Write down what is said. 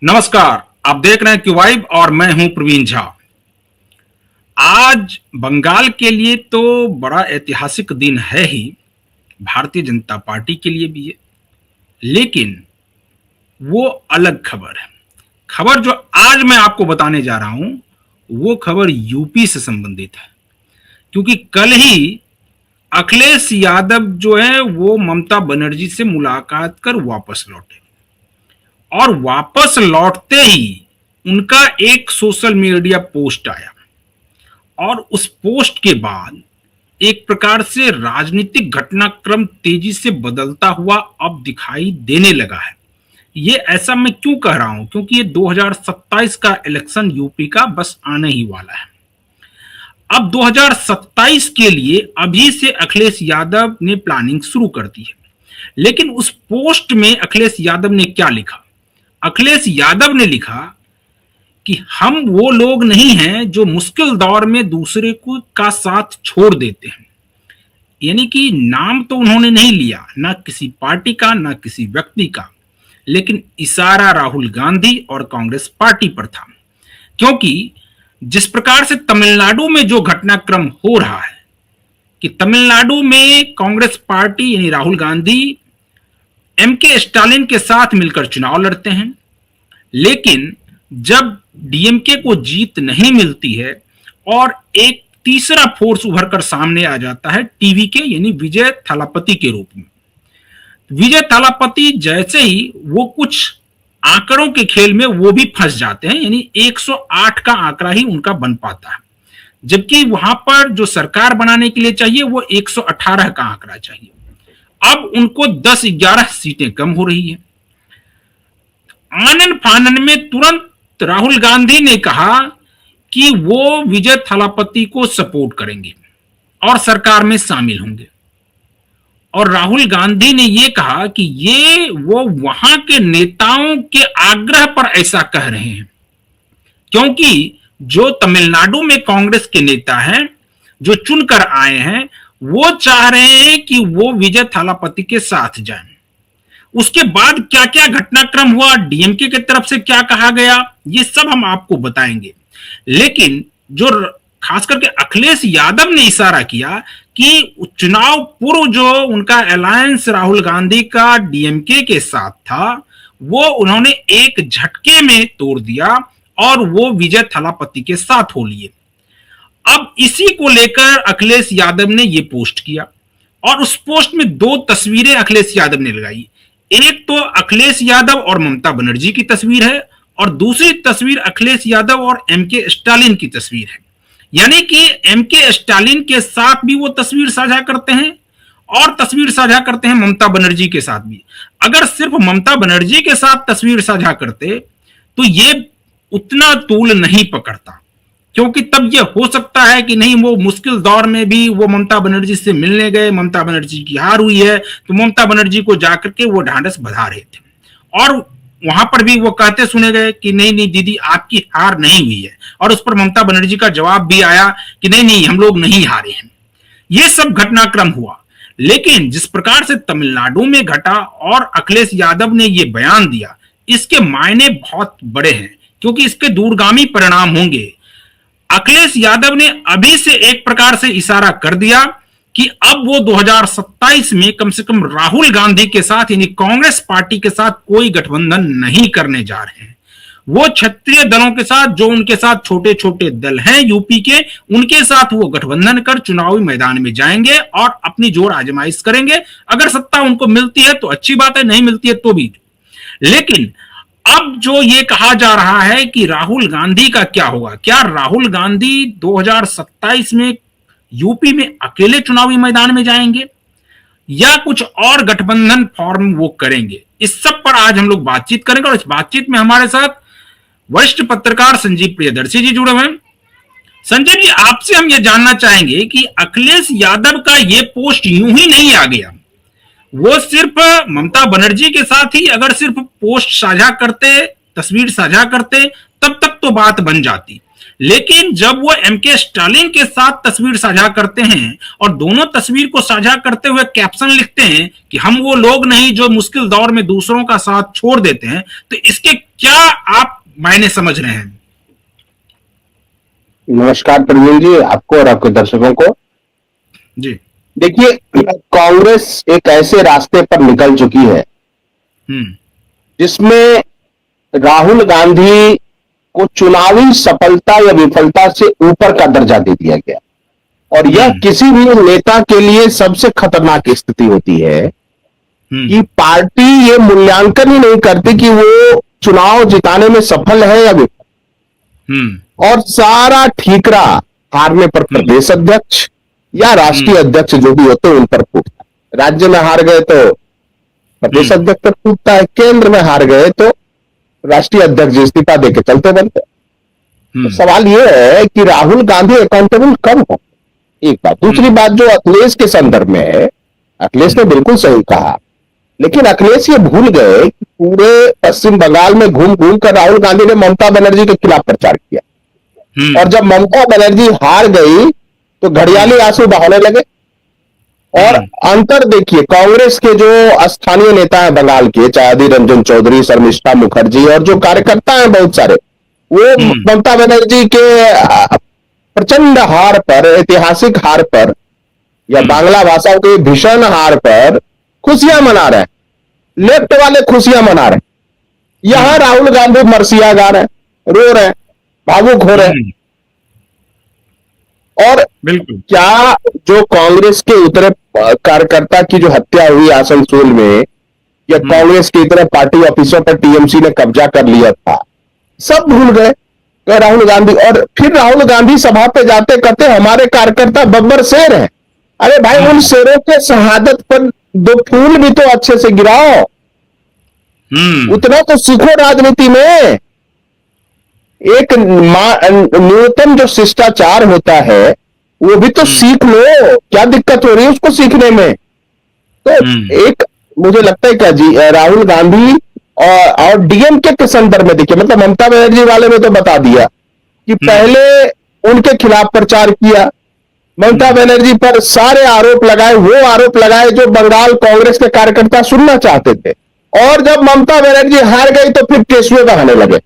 नमस्कार। आप देख रहे हैं क्यू वाइब और मैं हूं प्रवीण झा। आज बंगाल के लिए तो बड़ा ऐतिहासिक दिन है ही, भारतीय जनता पार्टी के लिए भी है, लेकिन वो अलग खबर है। खबर जो आज मैं आपको बताने जा रहा हूं वो खबर यूपी से संबंधित है, क्योंकि कल ही अखिलेश यादव जो है वो ममता बनर्जी से मुलाकात कर वापस लौटे और वापस लौटते ही उनका एक सोशल मीडिया पोस्ट आया और उस पोस्ट के बाद एक प्रकार से राजनीतिक घटनाक्रम तेजी से बदलता हुआ अब दिखाई देने लगा है। ये ऐसा मैं क्यों कह रहा हूं, क्योंकि ये 2027 का इलेक्शन यूपी का बस आने ही वाला है। अब 2027 के लिए अभी से अखिलेश यादव ने प्लानिंग शुरू कर दी है, लेकिन उस पोस्ट में अखिलेश यादव ने क्या लिखा? अखिलेश यादव ने लिखा कि हम वो लोग नहीं हैं जो मुश्किल दौर में दूसरे को का साथ छोड़ देते हैं। यानी कि नाम तो उन्होंने नहीं लिया, ना किसी पार्टी का ना किसी व्यक्ति का, लेकिन इशारा राहुल गांधी और कांग्रेस पार्टी पर था। क्योंकि जिस प्रकार से तमिलनाडु में जो घटनाक्रम हो रहा है कि तमिलनाडु में कांग्रेस पार्टी यानी राहुल गांधी एमके स्टालिन के साथ मिलकर चुनाव लड़ते हैं, लेकिन जब डीएमके को जीत नहीं मिलती है और एक तीसरा फोर्स उभर कर सामने आ जाता है टीवी के यानी विजय थालापति के रूप में। विजय थालापति जैसे ही वो कुछ आंकड़ों के खेल में वो भी फंस जाते हैं, यानी 108 का आंकड़ा ही उनका बन पाता है, जबकि वहां पर जो सरकार बनाने के लिए चाहिए वो 118 का आंकड़ा चाहिए। अब उनको 10-11 सीटें कम हो रही है। आनन फानन में तुरंत राहुल गांधी ने कहा कि वो विजय थालापति को सपोर्ट करेंगे और सरकार में शामिल होंगे। और राहुल गांधी ने यह कहा कि ये वो वहां के नेताओं के आग्रह पर ऐसा कह रहे हैं, क्योंकि जो तमिलनाडु में कांग्रेस के नेता हैं जो चुनकर आए हैं वो चाह रहे हैं कि वो विजय थालापति के साथ जाएं। उसके बाद क्या क्या घटनाक्रम हुआ, डीएमके की तरफ से क्या कहा गया, ये सब हम आपको बताएंगे। लेकिन जो खास करके अखिलेश यादव ने इशारा किया कि चुनाव पूर्व जो उनका अलायंस राहुल गांधी का डीएमके के साथ था वो उन्होंने एक झटके में तोड़ दिया और वो विजय थालापति के साथ हो लिए। अब इसी को लेकर अखिलेश यादव ने ये पोस्ट किया और उस पोस्ट में 2 तस्वीरें अखिलेश यादव ने लगाई। एक तो अखिलेश यादव और ममता बनर्जी की तस्वीर है और दूसरी तस्वीर अखिलेश यादव और एमके स्टालिन की तस्वीर है। यानी कि एमके स्टालिन के साथ भी वो तस्वीर साझा करते हैं और तस्वीर साझा करते हैं ममता बनर्जी के साथ भी। अगर सिर्फ ममता बनर्जी के साथ तस्वीर साझा करते तो ये उतना तूल नहीं पकड़ता, क्योंकि तब ये हो सकता है कि नहीं वो मुश्किल दौर में भी वो ममता बनर्जी से मिलने गए, ममता बनर्जी की हार हुई है तो ममता बनर्जी को जाकर के वो ढांढस बधा रहे थे और वहां पर भी वो कहते सुने गए कि नहीं नहीं दीदी आपकी हार नहीं हुई है, और उस पर ममता बनर्जी का जवाब भी आया कि नहीं नहीं हम लोग नहीं हारे हैं। ये सब घटनाक्रम हुआ। लेकिन जिस प्रकार से तमिलनाडु में घटा और अखिलेश यादव ने ये बयान दिया, इसके मायने बहुत बड़े हैं, क्योंकि इसके दूरगामी परिणाम होंगे। अखिलेश यादव ने अभी से एक प्रकार से इशारा कर दिया कि अब वो 2027 में कम से कम राहुल गांधी के साथ यानी कांग्रेस पार्टी के साथ कोई गठबंधन नहीं करने जा रहे हैं। वो क्षेत्रीय दलों के साथ, जो उनके साथ छोटे छोटे दल हैं यूपी के, उनके साथ वो गठबंधन कर चुनावी मैदान में जाएंगे और अपनी जोर आजमाइश करेंगे। अगर सत्ता उनको मिलती है तो अच्छी बात है, नहीं मिलती है तो भी। लेकिन अब जो ये कहा जा रहा है कि राहुल गांधी का क्या होगा, क्या राहुल गांधी 2027 में यूपी में अकेले चुनावी मैदान में जाएंगे या कुछ और गठबंधन फॉर्म वो करेंगे, इस सब पर आज हम लोग बातचीत करेंगे। और इस बातचीत में हमारे साथ वरिष्ठ पत्रकार संजीव प्रियदर्शी जी जुड़े हुए हैं। संजीव जी, आपसे हम ये जानना चाहेंगे कि अखिलेश यादव का ये पोस्ट यूं ही नहीं आ गया, वो सिर्फ ममता बनर्जी के साथ ही अगर सिर्फ पोस्ट साझा करते, तस्वीर साझा करते, तब तक तो बात बन जाती। लेकिन जब वो एमके स्टालिन के साथ तस्वीर साझा करते हैं और दोनों तस्वीर को साझा करते हुए कैप्शन लिखते हैं कि हम वो लोग नहीं जो मुश्किल दौर में दूसरों का साथ छोड़ देते हैं, तो इसके क्या मायने समझ रहे हैं। नमस्कार प्रवीण जी, आपको और आपके दर्शकों को। जी। देखिए, कांग्रेस एक ऐसे रास्ते पर निकल चुकी है जिसमें राहुल गांधी को चुनावी सफलता या विफलता से ऊपर का दर्जा दे दिया गया, और यह किसी भी नेता के लिए सबसे खतरनाक स्थिति होती है कि पार्टी ये मूल्यांकन ही नहीं करती कि वो चुनाव जिताने में सफल है या विफल, और सारा ठीकरा हारने पर प्रदेश अध्यक्ष या राष्ट्रीय अध्यक्ष जो भी होते हैं उन पर फूटता है। राज्य में हार गए तो प्रदेश अध्यक्ष पर फूटता है, केंद्र में हार गए तो राष्ट्रीय अध्यक्ष इस्तीफा देके चलते बनते। तो सवाल यह है कि राहुल गांधी अकाउंटेबल कब हो, एक बात। दूसरी बात जो अखिलेश के संदर्भ में है, अखिलेश ने बिल्कुल सही कहा, लेकिन अखिलेश ये भूल गए कि पूरे पश्चिम बंगाल में घूम घूम कर राहुल गांधी ने ममता बनर्जी के खिलाफ प्रचार किया, और जब ममता बनर्जी हार गई तो घड़ियाली आंसू बहाने लगे। और अंतर देखिए, कांग्रेस के जो स्थानीय नेता हैं बंगाल के, चाहे अधीर रंजन चौधरी, शर्मिष्ठा मुखर्जी, और जो कार्यकर्ता हैं बहुत सारे, वो ममता बनर्जी के प्रचंड हार पर, ऐतिहासिक हार पर, या बांग्ला भाषा के भीषण हार पर खुशियां मना रहे हैं। लेफ्ट वाले खुशियां मना रहे हैं, यहां राहुल गांधी मरसिया गा रहे हैं, रो रहे हैं, भावुक हो रहे हैं। और क्या जो कांग्रेस के उतरे कार्यकर्ता की जो हत्या हुई आसनसोल में, या कांग्रेस के इतने पार्टी ऑफिसों पर टीएमसी ने कब्जा कर लिया था, सब भूल गए तो राहुल गांधी। और फिर राहुल गांधी सभा पे जाते कहते हमारे कार्यकर्ता बब्बर शेर हैं। अरे भाई, उन शेरों के शहादत पर दो फूल भी तो अच्छे से गिराओ, उतना तो सीखो राजनीति में। एक न्यूनतम जो शिष्टाचार होता है वो भी तो सीख लो, क्या दिक्कत हो रही है उसको सीखने में। तो एक मुझे लगता है क्या जी, राहुल गांधी और डीएमके के संदर्भ में देखिए, मतलब ममता बनर्जी वाले में तो बता दिया कि पहले उनके खिलाफ प्रचार किया, ममता बनर्जी पर सारे आरोप लगाए, वो आरोप लगाए जो बंगाल कांग्रेस के कार्यकर्ता सुनना चाहते थे, और जब ममता बनर्जी हार गई तो फिर केसुए बहाने लगे।